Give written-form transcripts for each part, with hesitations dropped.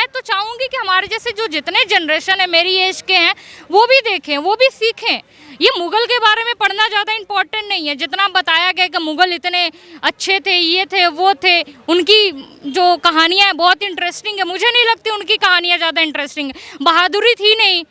मैं तो चाहूँगी कि हमारे जैसे जो जितने जनरेशन है मेरी एज के हैं वो भी देखें, वो भी सीखें। ये मुग़ल के बारे में पढ़ना ज़्यादा इम्पोर्टेंट नहीं है, जितना बताया गया कि मुग़ल इतने अच्छे थे, ये थे, वो थे, उनकी जो कहानियाँ हैं बहुत इंटरेस्टिंग है। मुझे नहीं लगती उनकी कहानियाँ ज़्यादा इंटरेस्टिंग है। बहादुरी थी नहीं,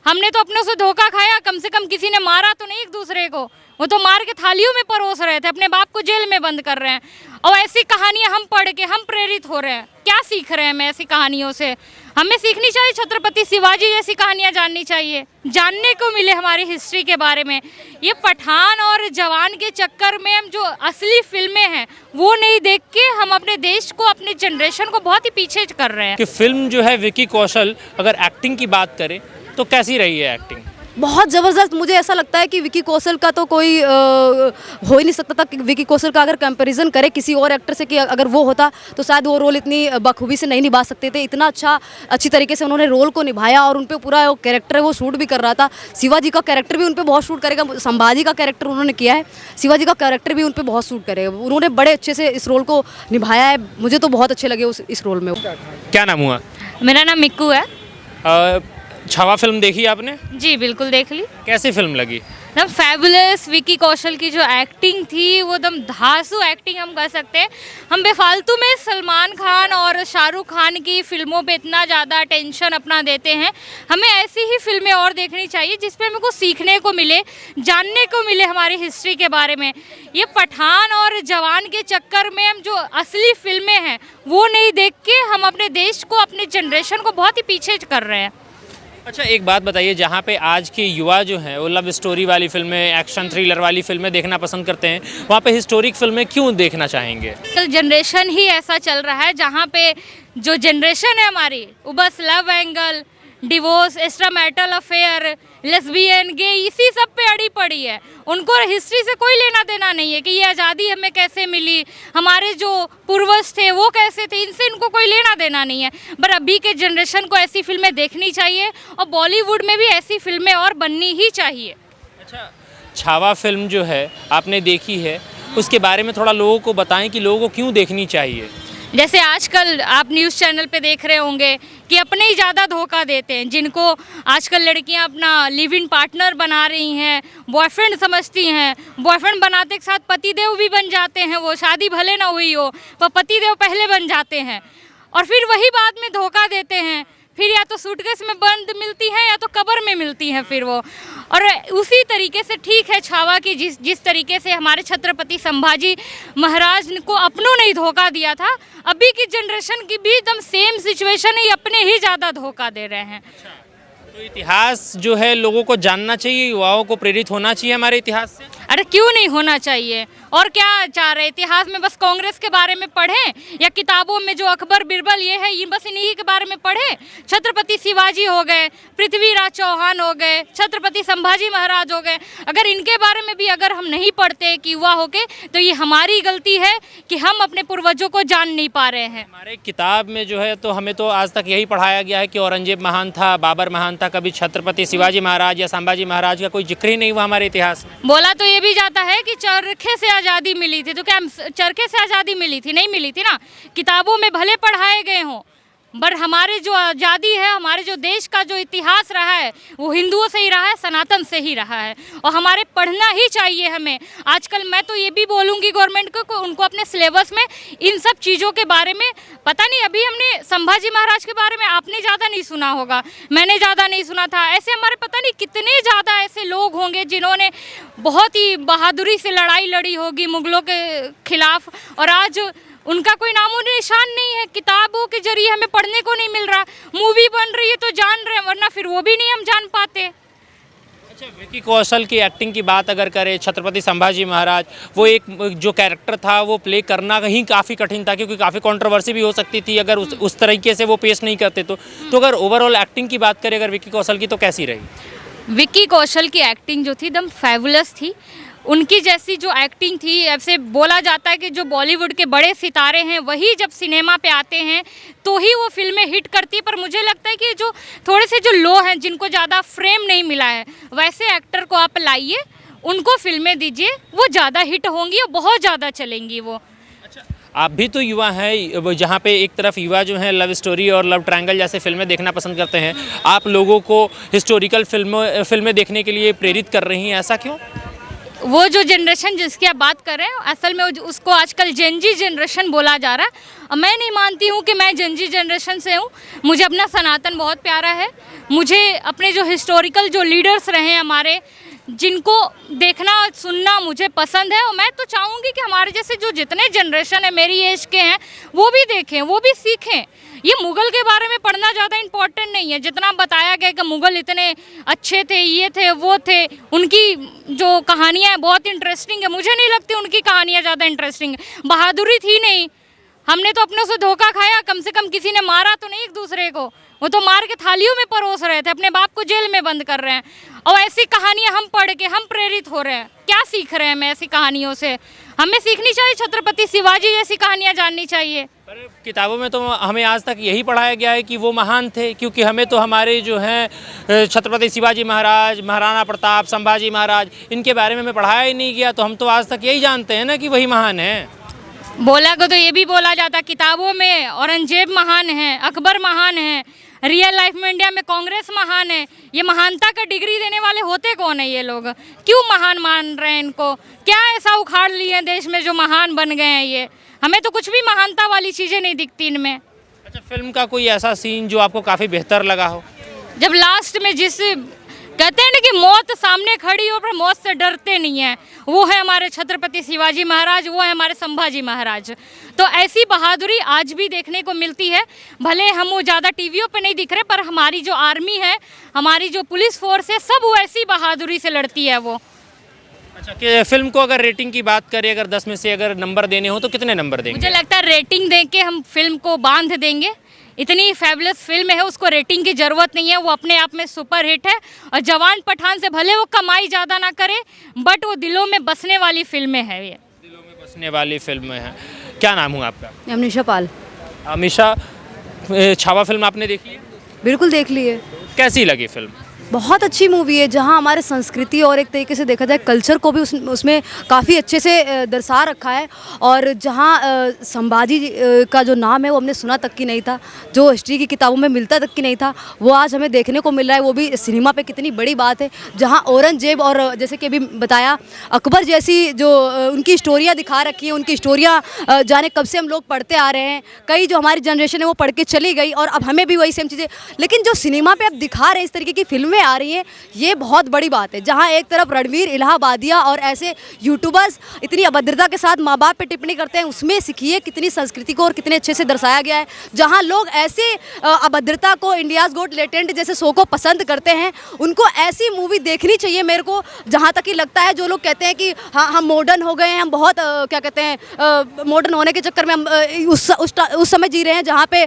हमने तो अपने से धोखा खाया, कम से कम किसी ने मारा तो नहीं एक दूसरे को, वो तो मार के थालियों में परोस रहे थे, अपने बाप को जेल में बंद कर रहे हैं। और ऐसी कहानियां हम पढ़ के हम प्रेरित हो रहे हैं, क्या सीख रहे हैं? मैं ऐसी कहानियों से हमें सीखनी चाहिए, छत्रपति शिवाजी जैसी कहानियां जाननी चाहिए, जानने को मिले हमारी हिस्ट्री के बारे में। ये पठान और जवान के चक्कर में हम जो असली फिल्में हैं वो नहीं देख के हम अपने देश को, अपने जनरेशन को बहुत ही पीछे कर रहे हैं। कि फिल्म जो है विकी कौशल, अगर एक्टिंग की बात करें तो कैसी रही है एक्टिंग? बहुत ज़बरदस्त। मुझे ऐसा लगता है कि विकी कौशल का तो कोई हो ही नहीं सकता था कि विकी कौशल का अगर कंपैरिजन करे किसी और एक्टर से कि अगर वो होता तो शायद वो रोल इतनी बखूबी से नहीं निभा सकते थे। इतना अच्छी तरीके से उन्होंने रोल को निभाया और उन पर पूरा वो कैरेक्टर है वो शूट भी कर रहा था। शिवाजी का कैरेक्टर भी उन पर बहुत शूट करेगा, संभाजी का कैरेक्टर उन्होंने किया है, शिवाजी का कैरेक्टर भी उन पर बहुत शूट करेगा। उन्होंने बड़े अच्छे से इस रोल को निभाया है, मुझे तो बहुत अच्छे लगे इस रोल में। क्या नाम हुआ? मेरा नाम मिक्कू है। छावा फिल्म देखी आपने? जी बिल्कुल देख ली। कैसी फिल्म लगी? एकदम फैबुलस। विकी कौशल की जो एक्टिंग थी वो एकदम धांसू एक्टिंग हम कह सकते हैं। हम बेफालतू में सलमान खान और शाहरुख खान की फिल्मों पे इतना ज़्यादा अटेंशन अपना देते हैं। हमें ऐसी ही फिल्में और देखनी चाहिए जिसपे हमें कुछ सीखने को मिले, जानने को मिले हमारी हिस्ट्री के बारे में। ये पठान और जवान के चक्कर में हम जो असली फिल्में हैं वो नहीं देख के हम अपने देश को, अपने जनरेशन को बहुत ही पीछे कर रहे हैं। अच्छा एक बात बताइए, जहाँ पे आज के युवा जो हैं वो लव स्टोरी वाली फिल्में, एक्शन थ्रिलर वाली फिल्में देखना पसंद करते हैं, वहाँ पे हिस्टोरिक फिल्में क्यों देखना चाहेंगे? कल जनरेशन ही ऐसा चल रहा है जहाँ पे जो जनरेशन है हमारी वो बस love angle, divorce, extra marital affair, lesbian, gay, इसी सब पे अड़ी पड़ी है। उनको हिस्ट्री से कोई लेना देना नहीं है कि ये आज़ादी हमें कैसे मिली, हमारे जो पूर्वज थे वो कैसे थे, इनसे इनको कोई लेना देना नहीं है। पर अभी के जनरेशन को ऐसी फिल्में देखनी चाहिए और बॉलीवुड में भी ऐसी फिल्में और बननी ही चाहिए। अच्छा, छावा फिल्म जो है आपने देखी है, उसके बारे में थोड़ा लोगों को बताएं कि लोगों को क्यों देखनी चाहिए। जैसे आजकल आप न्यूज़ चैनल पे देख रहे होंगे कि अपने ही ज़्यादा धोखा देते हैं, जिनको आजकल लड़कियां अपना लिव इन पार्टनर बना रही हैं, बॉयफ्रेंड समझती हैं, बॉयफ्रेंड बनाते के साथ पतिदेव भी बन जाते हैं। वो शादी भले ना हुई हो पर पतिदेव पहले बन जाते हैं और फिर वही बाद में धोखा देते हैं। फिर या तो सूटकेस में बंद मिलती है या तो कब्र में मिलती है फिर वो। और उसी तरीके से ठीक है छावा की जिस तरीके से हमारे छत्रपति संभाजी महाराज को अपनों ने ही धोखा दिया था, अभी की जनरेशन की भी एकदम सेम सिचुएशन है, अपने ही ज़्यादा धोखा दे रहे हैं। तो इतिहास जो है लोगों को जानना चाहिए, युवाओं को प्रेरित होना चाहिए हमारे इतिहास से। अरे क्यों नहीं होना चाहिए? और क्या चाह रहे इतिहास में बस कांग्रेस के बारे में पढ़ें या किताबों में जो अकबर बिरबल ये है ये बस इन्हीं के बारे में पढ़ें? छत्रपति शिवाजी हो गए, पृथ्वीराज चौहान हो गए, छत्रपति संभाजी महाराज हो गए, अगर इनके बारे में भी अगर हम नहीं पढ़ते कि युवा होके तो ये हमारी गलती है कि हम अपने पूर्वजों को जान नहीं पा रहे हैं। हमारे किताब में जो है तो हमें तो आज तक यही पढ़ाया गया है कि औरंगजेब महान था, बाबर महान था, कभी छत्रपति शिवाजी महाराज या संभाजी महाराज का कोई जिक्र ही नहीं हुआ हमारे इतिहास में। बोला तो ये भी जाता है कि चरखे से आज़ादी मिली थी, तो क्या चरखे से आज़ादी मिली थी? नहीं मिली थी ना। किताबों में भले पढ़ाए गए हों पर हमारे जो आज़ादी है, हमारे जो देश का जो इतिहास रहा है वो हिंदुओं से ही रहा है, सनातन से ही रहा है और हमारे पढ़ना ही चाहिए हमें। आजकल मैं तो ये भी बोलूँगी गवर्नमेंट को उनको अपने सिलेबस में इन सब चीज़ों के बारे में, पता नहीं अभी हमने संभाजी महाराज के बारे में आपने ज़्यादा नहीं सुना होगा, मैंने ज़्यादा नहीं सुना था, ऐसे हमारे पता नहीं कितने ज़्यादा ऐसे लोग होंगे जिन्होंने बहुत ही बहादुरी से लड़ाई लड़ी होगी मुग़लों के खिलाफ और आज उनका कोई नामो निशान नहीं है। किताबों के जरिए हमें पढ़ने को नहीं मिल रहा, मूवी बन रही है तो जान रहे हैं वरना फिर वो भी नहीं हम जान पाते। अच्छा, विकी कौशल की एक्टिंग की बात अगर करें, छत्रपति संभाजी महाराज, वो एक जो कैरेक्टर था वो प्ले करना कहीं काफ़ी कठिन था क्योंकि काफ़ी कंट्रोवर्सी भी हो सकती थी अगर उस तरीके से वो पेश नहीं करते तो अगर ओवरऑल एक्टिंग की बात करें अगर विकी कौशल की तो कैसी रही? विकी कौशल की एक्टिंग जो थी एकदम फैबुलस थी। उनकी जैसी जो एक्टिंग थी, ऐसे बोला जाता है कि जो बॉलीवुड के बड़े सितारे हैं वही जब सिनेमा पे आते हैं तो ही वो फिल्में हिट करती है, पर मुझे लगता है कि जो थोड़े से जो लो हैं जिनको ज़्यादा फ्रेम नहीं मिला है वैसे एक्टर को आप लाइए, उनको फिल्में दीजिए, वो ज़्यादा हिट होंगी और बहुत ज़्यादा चलेंगी वो। अच्छा, आप भी तो युवा हैं, जहाँ पे एक तरफ युवा जो हैं लव स्टोरी और लव ट्रायंगल जैसे फिल्में देखना पसंद करते हैं, आप लोगों को हिस्टोरिकल फिल्में देखने के लिए प्रेरित कर रही हैं, ऐसा क्यों? वो जो जनरेशन जिसकी आप बात कर रहे हैं, असल में उसको आजकल जेनजी जनरेशन बोला जा रहा है। और मैं नहीं मानती हूँ कि मैं जेनजी जनरेशन से हूँ। मुझे अपना सनातन बहुत प्यारा है। मुझे अपने जो हिस्टोरिकल जो लीडर्स रहे हैं हमारे, जिनको देखना सुनना मुझे पसंद है। और मैं तो चाहूँगी कि हमारे जैसे जो जितने जनरेशन है मेरी एज के हैं, वो भी देखें, वो भी सीखें। ये मुग़ल के बारे में पढ़ना ज़्यादा इम्पोर्टेंट नहीं है। जितना बताया गया कि मुग़ल इतने अच्छे थे, ये थे, वो थे, उनकी जो कहानियाँ हैं बहुत इंटरेस्टिंग है। मुझे नहीं लगती उनकी कहानियाँ ज़्यादा इंटरेस्टिंग है। बहादुरी थी नहीं। हमने तो अपनों से धोखा खाया, कम से कम किसी ने मारा तो नहीं एक दूसरे को। वो तो मार के थालियों में परोस रहे थे, अपने बाप को जेल में बंद कर रहे हैं। और ऐसी कहानियाँ हम पढ़ के हम प्रेरित हो रहे हैं। क्या सीख रहे हैं हम ऐसी कहानियों से? हमें सीखनी चाहिए छत्रपति शिवाजी जैसी कहानियाँ जाननी चाहिए। पर किताबों में तो हमें आज तक यही पढ़ाया गया है कि वो महान थे, क्योंकि हमें तो हमारे जो हैं छत्रपति शिवाजी महाराज, महाराणा प्रताप, संभाजी महाराज, इनके बारे में हमें पढ़ाया ही नहीं गया। तो हम तो आज तक यही जानते हैं ना कि वही महान है। बोला को तो ये भी बोला जाता किताबों में औरंगजेब महान है, अकबर महान है, रियल लाइफ में इंडिया में कांग्रेस महान है। ये महानता का डिग्री देने वाले होते कौन है ये लोग? क्यों महान मान रहे हैं इनको? क्या ऐसा उखाड़ लिए हैं देश में जो महान बन गए हैं ये? हमें तो कुछ भी महानता वाली चीज़ें नहीं दिखती इनमें। अच्छा, फिल्म का कोई ऐसा सीन जो आपको काफ़ी बेहतर लगा हो? जब लास्ट में जिस कहते हैं ना कि मौत सामने खड़ी हो पर मौत से डरते नहीं है, वो है हमारे छत्रपति शिवाजी महाराज, वो है हमारे संभाजी महाराज। तो ऐसी बहादुरी आज भी देखने को मिलती है। भले हम वो ज़्यादा टीवियों पे नहीं दिख रहे, पर हमारी जो आर्मी है, हमारी जो पुलिस फोर्स है, सब वो ऐसी बहादुरी से लड़ती है वो। अच्छा, कि फिल्म को अगर रेटिंग की बात करें, अगर 10 में से अगर नंबर देने हो तो कितने नंबर देंगे? मुझे लगता है रेटिंग दे के हम फिल्म को बांध देंगे। इतनी फैबुलस फिल्म है, उसको रेटिंग की ज़रूरत नहीं है। वो अपने आप में सुपर हिट है। और जवान पठान से भले वो कमाई ज़्यादा ना करे, बट वो दिलों में बसने वाली फिल्में हैं। ये दिलों में बसने वाली फिल्में हैं। क्या नाम हुआ आपका? अमनीशा पाल। हमेशा छावा फिल्म आपने देखी है? बिल्कुल देख लिए। कैसी लगी फिल्म? बहुत अच्छी मूवी है, जहाँ हमारे संस्कृति और एक तरीके से देखा जाए कल्चर को भी उसमें काफ़ी अच्छे से दर्शा रखा है। और जहाँ संभाजी का जो नाम है वो हमने सुना तक की नहीं था, जो हिस्ट्री की किताबों में मिलता तक की नहीं था, वो आज हमें देखने को मिल रहा है। वो भी सिनेमा पे कितनी बड़ी बात है। जहाँ औरंगजेब और जैसे कि अभी बताया अकबर जैसी जो उनकी स्टोरियाँ दिखा रखी हैं, उनकी स्टोरियाँ जाने कब से हम लोग पढ़ते आ रहे हैं। कई जो हमारी जनरेशन है वो पढ़ के चली गई और अब हमें भी वही सेम चीज़ें, लेकिन जो सिनेमा पे अब दिखा रहे हैं इस तरीके की फिल्में आ रही हैं, ये बहुत बड़ी बात है। जहां एक तरफ रणवीर, इलाहाबादिया और ऐसे यूट्यूबर्स इतनी अभद्रता के साथ माँ बाप पे टिप्पणी करते हैं, उसमें सीखिए कितनी संस्कृति को और कितने अच्छे से दर्शाया गया है। जहां लोग ऐसे अभद्रता को, इंडियाज़ गोट टैलेंट जैसे शो को पसंद करते हैं, उनको ऐसी मूवी देखनी चाहिए। मेरे को जहाँ तक ही लगता है, जो लोग कहते हैं कि हाँ हम मॉडर्न हो गए हैं, हम बहुत क्या कहते हैं मॉडर्न होने के चक्कर में हम उस समय जी रहे हैं जहाँ पे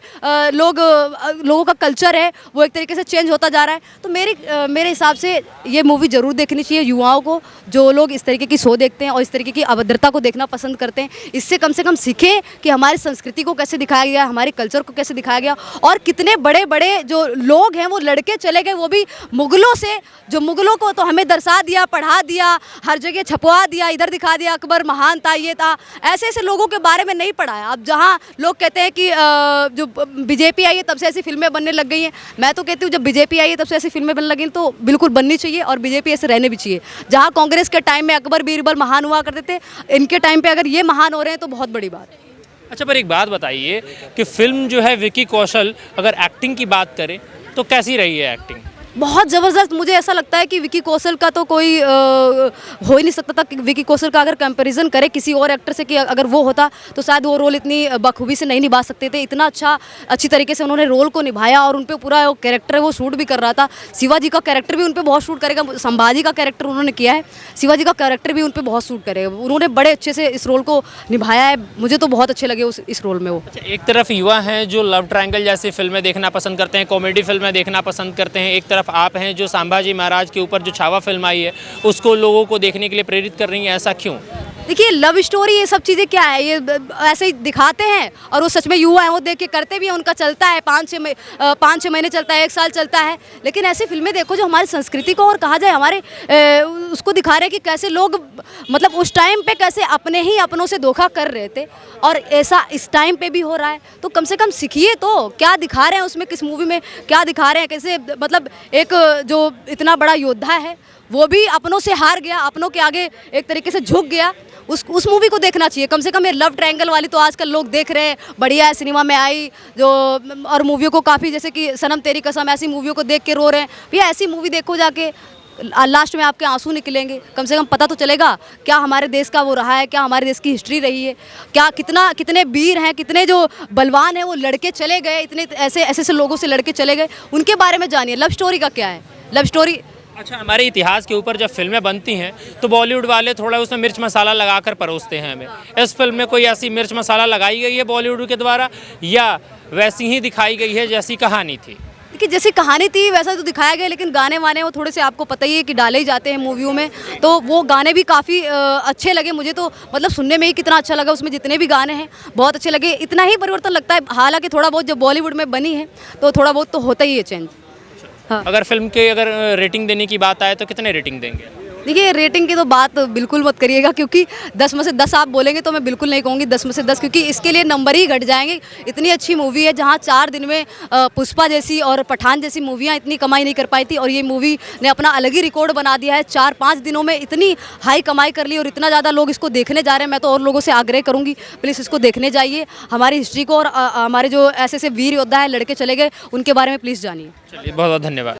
लोगों का कल्चर है वो एक तरीके से चेंज होता जा रहा है। तो मेरे हिसाब से ये मूवी ज़रूर देखनी चाहिए युवाओं को, जो लोग इस तरीके की शो देखते हैं और इस तरीके की अभद्रता को देखना पसंद करते हैं। इससे कम से कम सीखें कि हमारी संस्कृति को कैसे दिखाया गया, हमारे कल्चर को कैसे दिखाया गया, और कितने बड़े बड़े जो लोग हैं वो लड़के चले गए, वो भी मुग़लों से। जो मुग़लों को तो हमें दर्शा दिया, पढ़ा दिया, हर जगह छपवा दिया, इधर दिखा दिया अकबर महान था, ये था, ऐसे ऐसे लोगों के बारे में नहीं पढ़ाया। अब जहाँ लोग कहते हैं कि जो बीजेपी आई है तब से ऐसी फिल्में बनने लग गई हैं, मैं तो कहती हूँ जब बीजेपी आई है तब से ऐसी फिल्में बनने लगी तो बिल्कुल बननी चाहिए और बीजेपी ऐसे रहने भी चाहिए। जहाँ कांग्रेस के टाइम में अकबर बीरबल महान हुआ करते थे, इनके टाइम पे अगर ये महान हो रहे हैं तो बहुत बड़ी बात है। अच्छा, पर एक बात बताइए कि फिल्म जो है विकी कौशल, अगर एक्टिंग की बात करें तो कैसी रही है एक्टिंग? बहुत ज़बरदस्त। मुझे ऐसा लगता है कि विकी कौशल का तो कोई हो ही नहीं सकता था कि विकी कौशल का अगर कंपैरिजन करे किसी और एक्टर से कि अगर वो होता तो शायद वो रोल इतनी बखूबी से नहीं निभा सकते थे। इतना अच्छी तरीके से उन्होंने रोल को निभाया और उन पे पूरा कैरेक्टर है वो शूट भी कर रहा था। शिवाजी का कैरेक्टर भी उन पे बहुत शूट करेगा, संभाजी का कैरेक्टर उन्होंने किया है, शिवाजी का कैरेक्टर भी उन पे बहुत शूट करेगा। उन्होंने बड़े अच्छे से इस रोल को निभाया है, मुझे तो बहुत अच्छे लगे इस रोल में वो। अच्छा, एक तरफ युवा हैं जो लव ट्रायंगल जैसी फिल्में देखना पसंद करते हैं, कॉमेडी फिल्में देखना पसंद करते हैं, एक तरफ आप हैं जो संभाजी महाराज के ऊपर जो छावा फिल्म आई है उसको लोगों को देखने के लिए प्रेरित कर रही हैं, ऐसा क्यों? देखिए लव स्टोरी ये सब चीज़ें क्या है, ये ऐसे ही दिखाते हैं और वो सच में युवा है, वो देख के करते भी हैं, उनका चलता है 5-6 महीने चलता है, 1 साल चलता है। लेकिन ऐसी फिल्में देखो जो हमारी संस्कृति को और कहा जाए हमारे उसको दिखा रहे हैं कि कैसे लोग मतलब उस टाइम पे कैसे अपने ही अपनों से धोखा कर रहे थे और ऐसा इस टाइम पे भी हो रहा है। तो कम से कम सीखिए तो क्या दिखा रहे हैं उसमें, किस मूवी में क्या दिखा रहे हैं, कैसे मतलब एक जो इतना बड़ा योद्धा है वो भी अपनों से हार गया, अपनों के आगे एक तरीके से झुक गया। उस मूवी को देखना चाहिए कम से कम। ये लव ट्रायंगल वाली तो आजकल लोग देख रहे हैं, बढ़िया है, सिनेमा में आई जो, और मूवियों को काफ़ी जैसे कि सनम तेरी कसम ऐसी मूवियों को देख के रो रहे हैं। भैया ऐसी मूवी देखो जाके, लास्ट में आपके आंसू निकलेंगे, कम से कम पता तो चलेगा क्या हमारे देश का वो रहा है, क्या हमारे देश की हिस्ट्री रही है, क्या कितने वीर हैं, कितने जो बलवान हैं वो लड़के चले गए, इतने ऐसे लोगों से लड़के चले गए, उनके बारे में जानिए। लव स्टोरी का क्या है, लव स्टोरी। अच्छा, हमारे इतिहास के ऊपर जब फिल्में बनती हैं तो बॉलीवुड वाले थोड़ा उसमें मिर्च मसाला लगाकर परोसते हैं हमें। इस फिल्म में कोई ऐसी मिर्च मसाला लगाई गई है बॉलीवुड के द्वारा या वैसी ही दिखाई गई है जैसी कहानी थी? देखिए जैसी कहानी थी वैसा तो दिखाया गया, लेकिन गाने वाने वो थोड़े से आपको पता ही है कि डाले ही जाते हैं मूवियों में, तो वो गाने भी काफ़ी अच्छे लगे मुझे तो, मतलब सुनने में ही कितना अच्छा लगा, उसमें जितने भी गाने हैं बहुत अच्छे लगे। इतना ही परिवर्तन लगता है, हालांकि थोड़ा बहुत जब बॉलीवुड में बनी है तो थोड़ा बहुत तो होता ही है चेंज। हाँ। अगर फिल्म के रेटिंग देने की बात आए तो कितने रेटिंग देंगे? देखिए रेटिंग की तो बात बिल्कुल मत करिएगा, क्योंकि 10 में से 10 आप बोलेंगे तो मैं बिल्कुल नहीं कहूँगी 10 में से 10, क्योंकि इसके लिए नंबर ही घट जाएंगे। इतनी अच्छी मूवी है, जहाँ 4 दिन में पुष्पा जैसी और पठान जैसी मूवियाँ इतनी कमाई नहीं कर पाई थी, और ये मूवी ने अपना अलग ही रिकॉर्ड बना दिया है। 4-5 दिनों में इतनी हाई कमाई कर ली और इतना ज़्यादा लोग इसको देखने जा रहे हैं। मैं तो और लोगों से आग्रह करूँगी प्लीज़ इसको देखने जाइए, हमारी हिस्ट्री को और हमारे जो ऐसे वीर योद्धा है लड़के चले गए उनके बारे में प्लीज़ जानिए। चलिए, बहुत बहुत धन्यवाद।